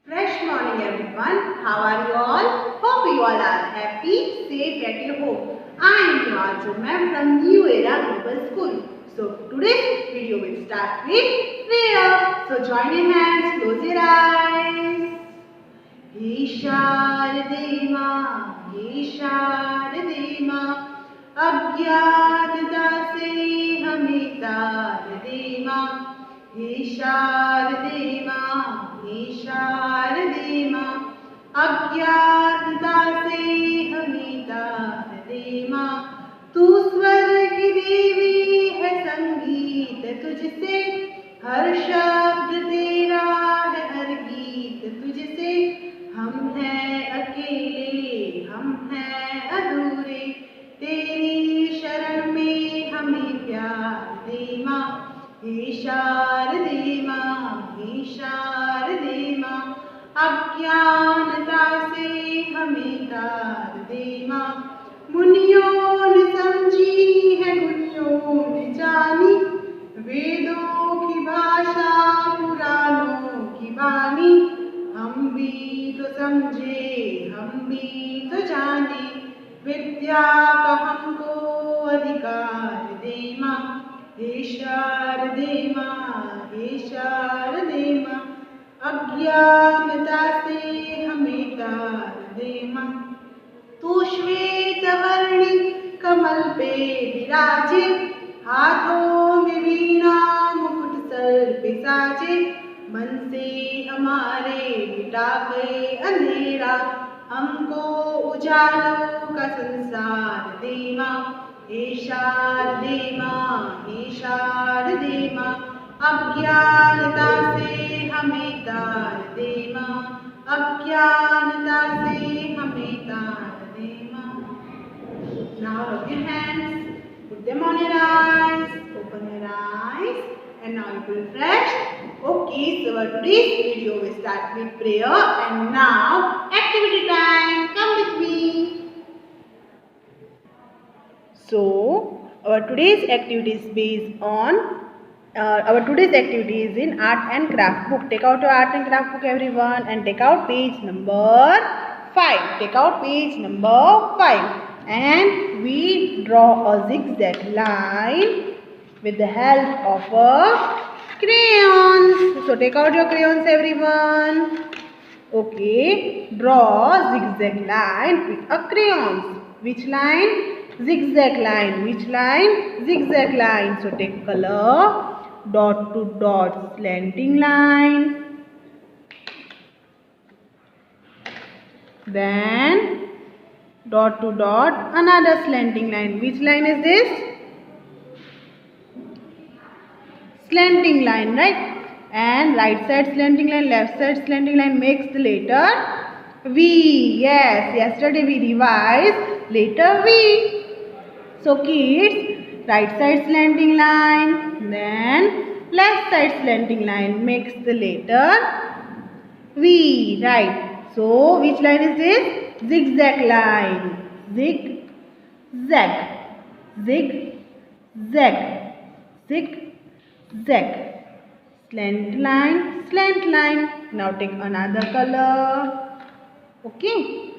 Fresh morning everyone. How are you all? Hope you all are happy, safe at your home. I am your Arjun ma'am from New Era Global School. So today's video will start with prayer. So join your hands, close your eyes. हे शारदे माँ, हे शारदे माँ, अज्ञानता से हमें तार दे माँ। हे शारदे माँ, हे शारदे माँ, अज्ञानता से हमें तार दे माँ। तू स्वर की देवी है, संगीत तुझसे, हर शब्द तेरा है, हर गीत तुझसे। हम हैं अकेले, हम हैं अधूरे, तेरी शरण में हमें प्यार दे माँ। हे शारदे माँ, हे शारदे माँ, अज्ञानता से हमें तार दे माँ। मुनियों ने समझी है, गुनियों ने जानी, वेदों की भाषा, पुराणों की वाणी। हम भी तो समझे, हम भी तो जाने, विद्या का हमको अधिकार दे माँ। हे शारदे माँ, हे शारदे माँ, अज्ञानता से हमें तार दे माँ। तू श्वेत वर्णी कमल पे विराजे, हाथों में वीणा, मुकुट सर पे साजे। मन से हमारे मिटा गए अंधेरा, हमको उजालों का संसार दे माँ। हे शारदे माँ, हे शारदे माँ, अज्ञानता से हमें तार दे माँ। अज्ञानता से हमें तार दे माँ। Now rub your hands, put them on your eyes, open your eyes, and now you feel fresh. Okay, so our today's video will start with prayer, and now activity time. Come with me. So our today's activity is based on our today's activity is in art and craft book. Take out your art and craft book everyone, and take out page number 5. Take out page number 5, and we draw a zigzag line with the help of a crayons. So take out your crayons everyone. Okay, draw zigzag line with a crayons. Which line? Zigzag line. Which line? Zigzag line. So take color, dot to dot slanting line, then dot to dot another slanting line. Which line is this? Slanting line, right? And right side slanting line, left side slanting line makes the letter V. Yes, yesterday we revised letter V. So kids, right side slanting line, then left side slanting line makes the letter V, right? So which line is this? Zigzag line. Zig, zag, zig, zag, zig, zag. Slant line, slant line. Now take another color. Okay.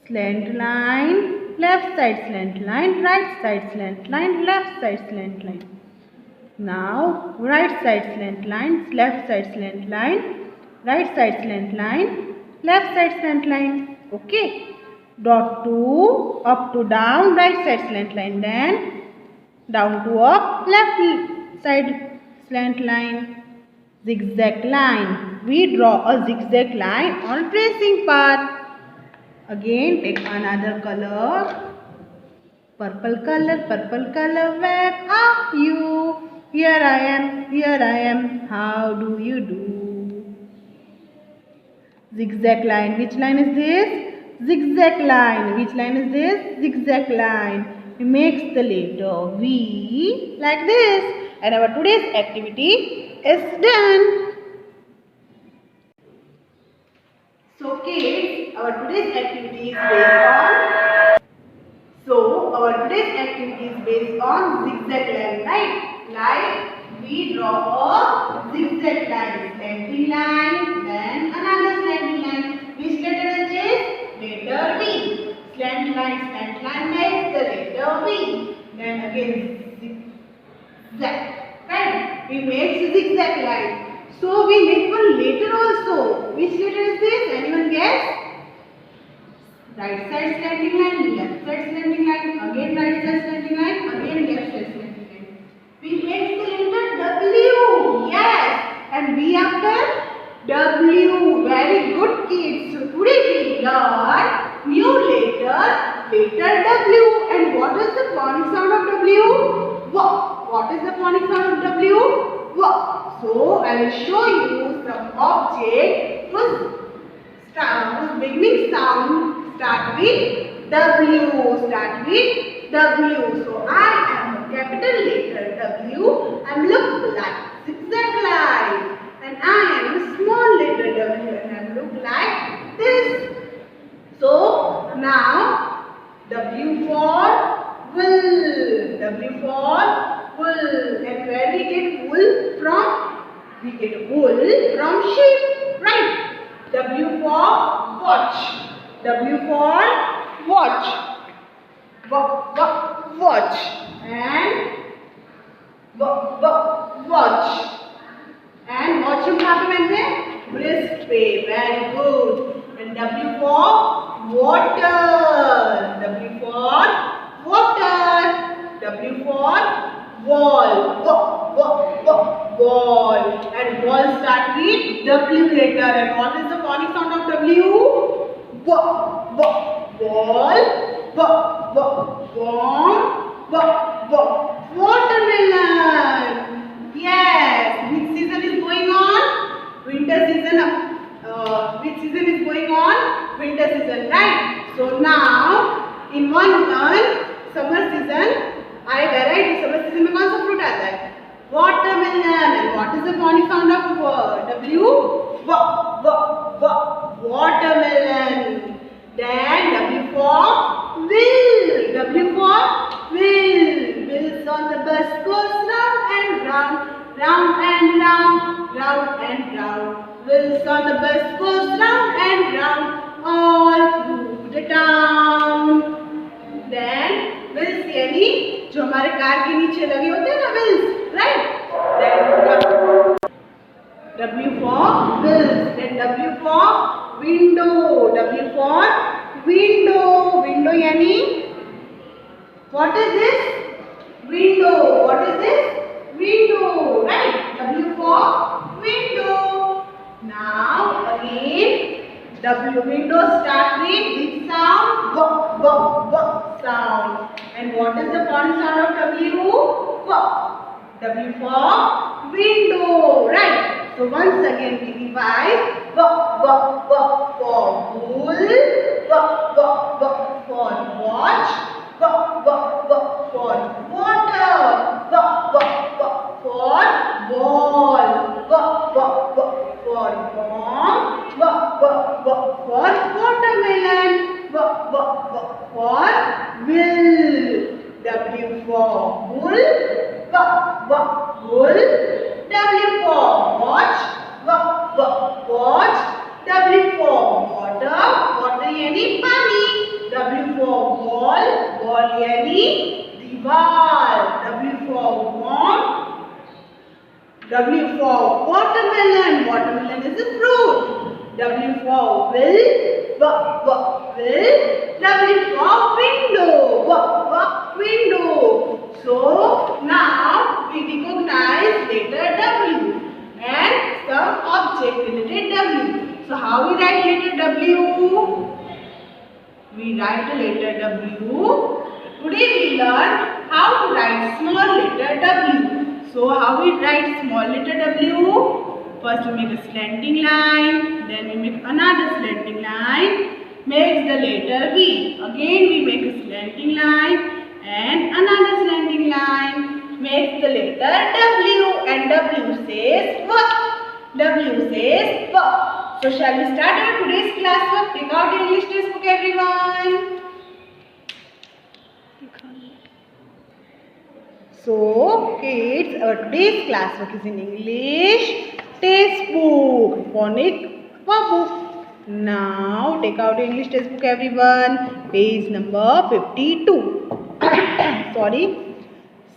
Slant line, left side slant line, right side slant line, left side slant line. Now right side slant line, left side slant line, right side slant line, left side slant line. Okay. Dot to up to down, right side slant line, then down to up, left side slant line. Zigzag line. We draw a zigzag line on tracing path. Again take another color. Purple color, where are you? Here I am, how do you do? Zigzag line. Which line is this? Zigzag line. Which line is this? Zigzag line. It makes the letter V like this. And our today's activity is done. So kids, our today's activity is based on zigzag line, right? Like we draw a zigzag line, slanting line, then zigzag. Right? We make zigzag line. So we make one letter also. Which letter is this? Anyone guess? Right side slanting line, left side slanting line, again right side slanting line, again left side slanting line. We make the letter W. Yes. And V after W. Very good kids. So today we learn new letter W. And what is the phonic sound of W? W. What is the phonic sound of W? W. So I will show you some object whose beginning sound start with W. Start with W. So I am a capital letter W and look like zigzag line. And I am a small letter W and I look like this. So now W for wool. W for wool. And where we get wool from? We get wool from sheep. Right? W for watch. W for watch. Watch. And watch. And watch you have to brisk way. Very good. And W for water. W for water. W for wall. Wall. And wall start with W letter. And what is the phonic sound of W? Wall. Watermelon. Yes. Which season is going on? Winter season. Which season is going on? Winter season, right? So now in one month, summer season, I variety. Summer season में कौन सा fruit आता है? Watermelon. And what is the phonic sound of W? Watermelon. Then W for wheel. W for wheel. Wheels on the bus goes round and round, round and round, round and round. Wheels on the bus goes round and round, all through the town. Then wheels यानी जो हमारे car के नीचे लगे होते हैं ना wheels, right? Then W for wheels. Then W for window. W for window. Window यानी what is this? Window. What is this? Window. Right? W for window. Now again W. Window start with which sound? Sound. And what is the phonic sound of W? W for window. Right? So once again we revise. For wool. For watch. For water. For ball. For bomb. For watermelon. For will. W for wool. Wool. W for watch. Watch. W for water. Water यानी पानी. W for wall यानी दीवार. W for worm. W for watermelon. Watermelon is a fruit. W for will. W for window. Window. So now we recognize letter W and some object related W. So how we write letter W? We write the letter W. Today we learn how to write small letter W. So how we write small letter W? First we make a slanting line, then we make another slanting line, makes the letter V. Again we make a slanting line and another slanting line, makes the letter W, and W says what? W says what? So shall we start our today's classwork? Take out your English textbook, everyone. So kids, our today's classwork is in English textbook, phonic book. Now take out your English textbook, everyone. Page number 52. Sorry.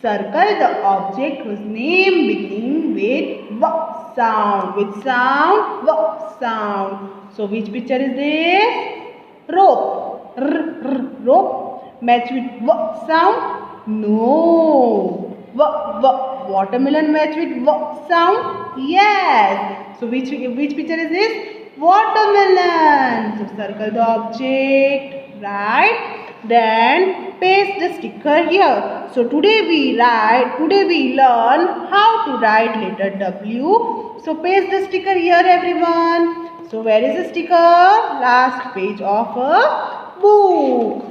Circle the object whose name begins with V sound. With sound, V sound. So which picture is this? Rope. Rope. Match with V sound? No. Watermelon match with V sound? Yes. So which picture is this? Watermelon. So circle the object, right? Then paste the sticker here. So today we learn how to write letter W. So paste the sticker here, everyone. So where is the sticker? Last page of a book.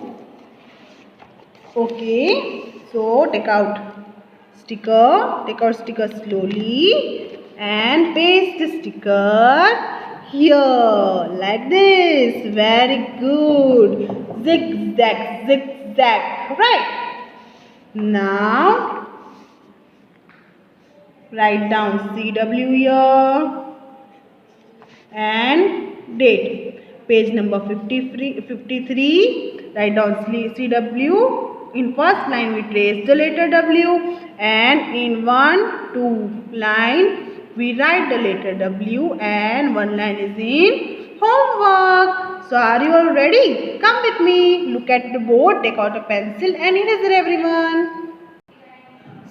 Okay. So take out sticker slowly and paste the sticker here like this. Very good. Zigzag. Right. Now write down CW here and date. Page number 53. Write down CW. In first line we trace the letter W, and in 1-2 line we write the letter W, and one line is in homework. So are you all ready? Come with me. Look at the board. Take out a pencil and eraser, everyone.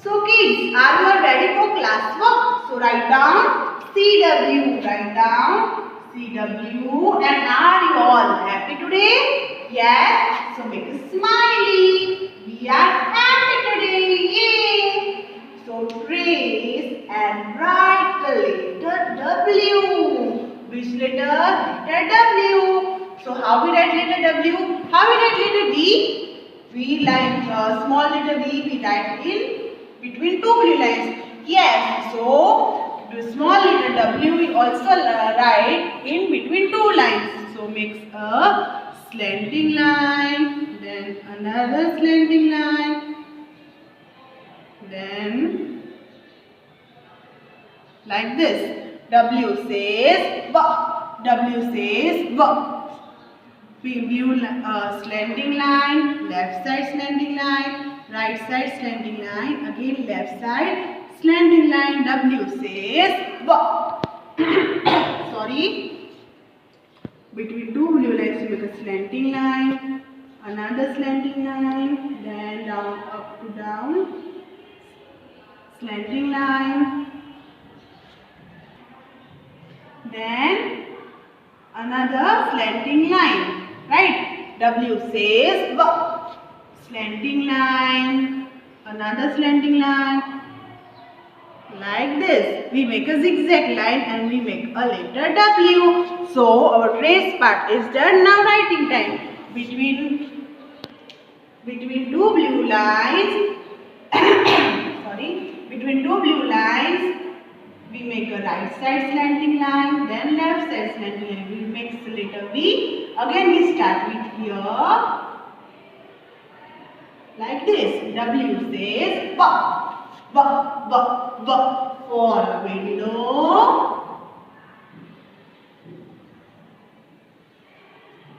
So kids, are you all ready for classwork? So write down CW. Write down CW. And are you all happy today? Yes. So make a smiley. We are happy today. Yay. So trace and write the letter W. Which letter? Letter W. So how we write letter W? How we write letter V? We like small letter V. We write in between two blue lines. Yes. So the small letter W we also write in between two lines. So makes a slanting line. Then another slanting line. Then like this. W says V. W says V. Blue slanting line, left side slanting line, right side slanting line, again left side slanting line. W says V. Sorry. Between two blue lines you make a slanting line, another slanting line, then down, up to down, slanting line, then another slanting line, right? W says V. Slanting line, another slanting line, like this. We make a zigzag line and we make a letter W. So our trace part is done. Now writing time. Between two blue lines between two blue lines we make a right side slanting line, then left side slanting line. We make the letter V. Again we start with here like this. W says V. For window.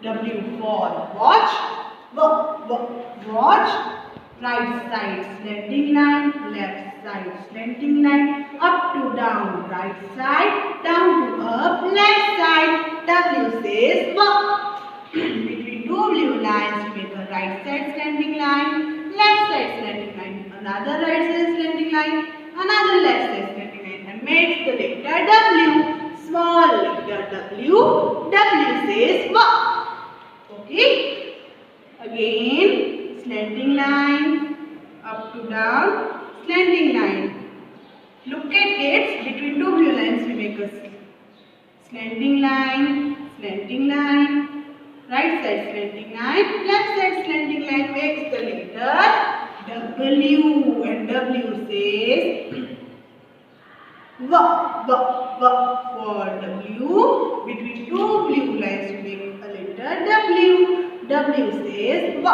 W for watch. Watch. Right side slanting line, left side slanting line, up to down, right side, down to up, left side. W says V. Between two blue lines, we make a right side slanting line, left side slanting line, another right side slanting line, another left side slanting line, and makes the letter W. Small letter W. W says V. Okay. Again, slanting line, up to down, slanting line. Look at it. Between two blue lines, we make a slanting line, right side slanting line, left side slanting line makes the letter W, and W says V. For W. Between two blue lines, we make a letter W. W says V.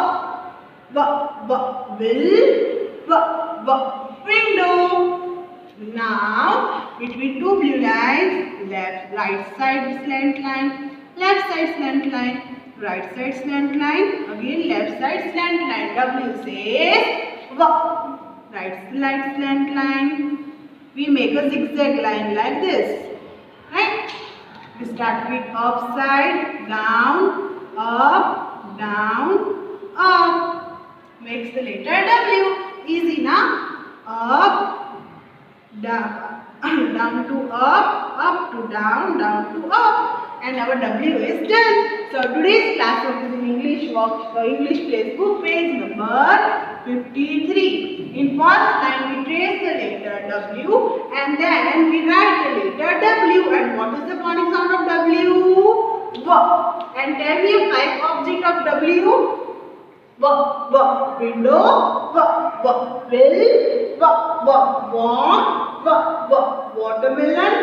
Window. Now between two blue lines, right side slant line, left side slant line, right side slant line, again left side slant line. W says V. right slant line. We make a zigzag line like this, right? We start with up side, down, up. Makes the letter W. Easy now. Up, down, down to up to down to up. And our W is done. So today's class work is in English Place book, page number 53. In first line we trace the letter W and then we write the letter W. And what is the phonic sound of W? W. And tell me a type object of W. Window, bill, watermelon,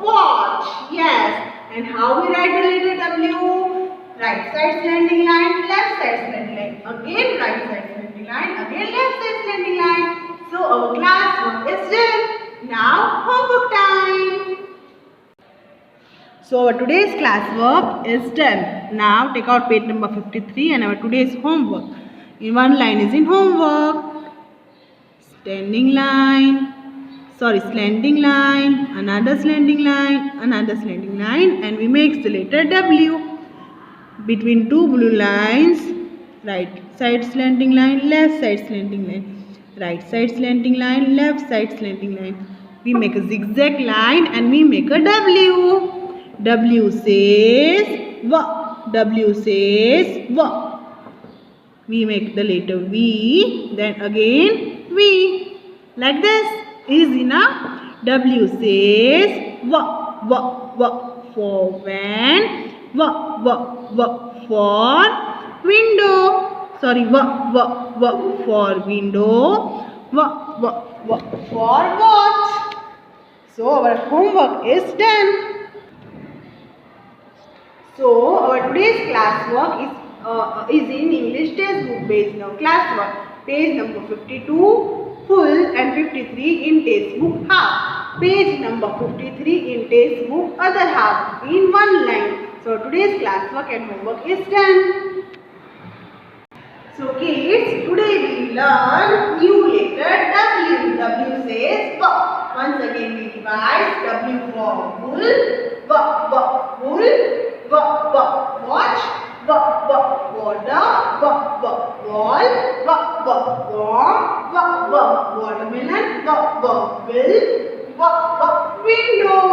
watch. Yes. And how we write the letter W? Right side slanting line, left side slanting line. Again right side slanting line, again left side slanting line. So our class work is done. Now homework time. So our today's class work is done. Now take out page number 53 and our today's homework. In one line is in homework. Slanting line, another slanting line, and we make the letter W. Between two blue lines, right side slanting line, left side slanting line, right side slanting line, left side slanting line. We make a zigzag line and we make a W. W says W. We make the letter V, then again V. Like this. Easy now. W says for van, for window. Sorry, for window, for watch. So our homework is done. So our today's class work is in English textbook based now. Class work page number 52 full and 53 in textbook half. Page number 53 in textbook other half in one line. So today's class work and homework is done. So kids, today we learn new letter W. W says W. Once again we revise. W for bull, watch, water, wall, watermelon, bill, window.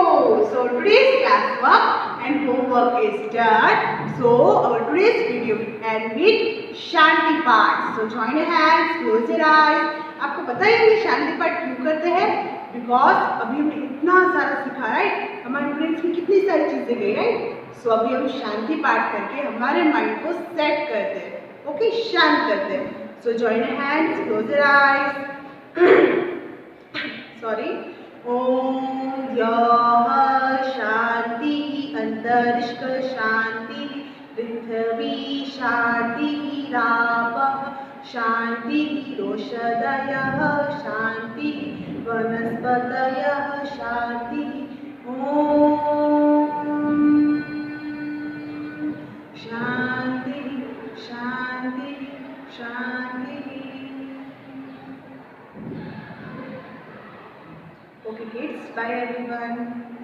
So today's class work and homework is done. So our today's video will end with शांति पाठ. So join your hands, close your eyes. आपको पता है ये शांति पाठ क्यों करते हैं? Because अभी हमने इतना सारा सीखा, राइट? हमारे ब्रेन में कितनी सारी चीजें गई, राइट? सो अभी हम शांति पाठ करके हमारे माइंड को सेट करते हैं, ओके, शांत करते हैं. So join your hands, close your eyes. Sorry. ओम यः शांति अंतरिक्ष शांति पृथ्वी शांति रापः शांति रोषधयः शांति वनस्पतयः शांति. ओम शांति शांति शांति. Okay kids, bye everyone.